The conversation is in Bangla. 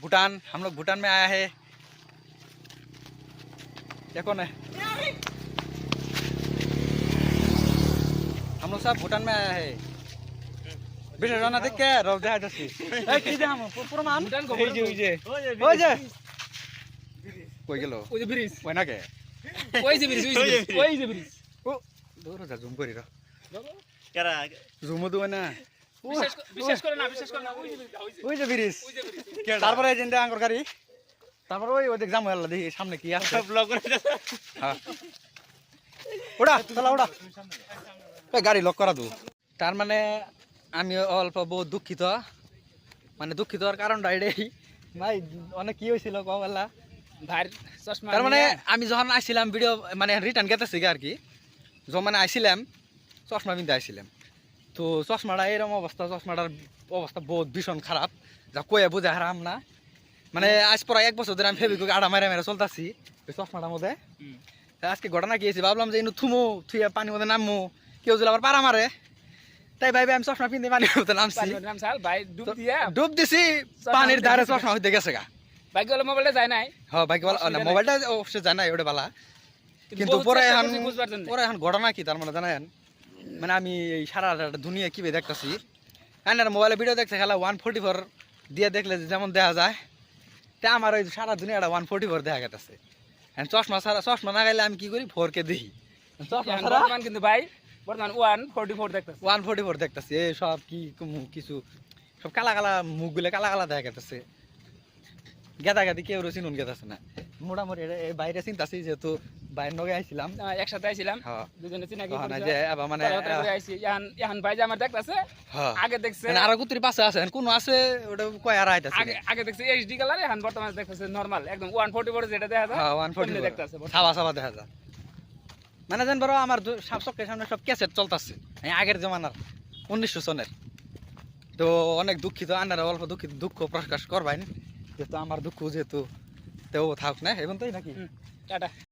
भूटान, हम लोग भूटान में आया है। ये कौन है? हम लोग सब भूटान में आया है। बिना रोना देख के रोक दे जैसे ए की दे हम पूरा मान भूटान को हो जे कोई गेलो ओइ जे ब्रिज ओइ ना के ओइ जे ब्रिज ओ दूर जा जूम करी रा কেরা জুমো তো না বিশেষ করে না ওই যে ব্রিজ তারপরে যেটা আঙ্গুর গাড়ি তারপরে ওই দেখ জাম হলো দেখি সামনে কি আছে ব্লগ করে হ্যাঁ ওড়া চলা ওড়া এই গাড়ি লক করা দু তার মানে আমি অল্প বহুত দুঃখিত মানে দুঃখিত হওয়ার কারণটা এটাই ভাই অনেক কি হয়েছিল কবেলা ভাই চশমা তার মানে আমি যখন আসছিলাম ভিডিও মানে রিটার্ন গেতেছি আর কি যখন মানে আসছিলাম চশমা পিনতে আসছিলাম তো চশমাটা এরকম অবস্থা চশমাটার অবস্থা বহুত ভীষণ খারাপ যা কয়ে বোঝা হারাম না মানে আজ প্রায় 1 বছর ধরে আমি ফেবিকুইক আড়া মেরে মেরে চলতেছি ওই চশমাটার মধ্যে আজকে ঘটনা কি হয়েছে ভাবলাম যে ইনু থুমো থুইয়া পানির মধ্যে নামমু কেউ যদি আবার পারা মারে তাই ভাই আমি চশমা পিনতে পানির মধ্যে নামছি ভাই ডুব দিছি পানির ধারে চশমা হইতে গেছে গা বাইক ওলা মোবাইলটা যায় নাই হ্যাঁ বাইক ওলা মোবাইলটা অবশ্যই জানাই ওটা বালা কিন্তু পরে এখন ঘটনা কি তার মানে জানেন মানে আমি এই সারা দুনিয়া কিভাবে দেখতেছি আর মোবাইলে ভিডিও দেখতে খেলা 144 দিয়ে দেখলে যেমন দেখা যায় তা আমার ওই সারা দুনিয়াটা 144 দেখা গেছে চশমা ছাড়া চশমা না গাইলে আমি কি করি 4K দেখি চশমা কিন্তু ভাই বর্তমান 144 দেখতেছি 144 দেখতেছি এই সব কি কিছু সব কালা কালা মুখগুলো কালা কালা দেখা গেছে গেদা গেদি কেউ চিনুন গেতাছে না মোটামুটি বাইরে চিন্তাছি যেহেতু বাইরে নগে আইছিলাম একসাথে আইছিলাম দুজনে চিনা কি যে আবার মানে আইছি ইয়ান ভাই যে আমার দেখতাছে আগে দেখছে আর কুত্রি পাশে আছে কোন আছে ওটা কয় আর আইতাছে আগে দেখছে এইচডি কালার এখন বর্তমানে দেখতেছে নরমাল একদম 144 যেটা দেখা যায় 144 দেখতাছে ছাওয়া ছাওয়া দেখা যায় মানে জান বড় আমার সব চোখের সামনে সব ক্যাসেট চলতেছে আগের জমানার 1900 সনের তো অনেক দুঃখিত আনারা অল্প দুঃখিত দুঃখ প্রকাশ করবেন যেহেতু আমার দুঃখ যেহেতু তেও থাক না এখন তাই নাকি টাটা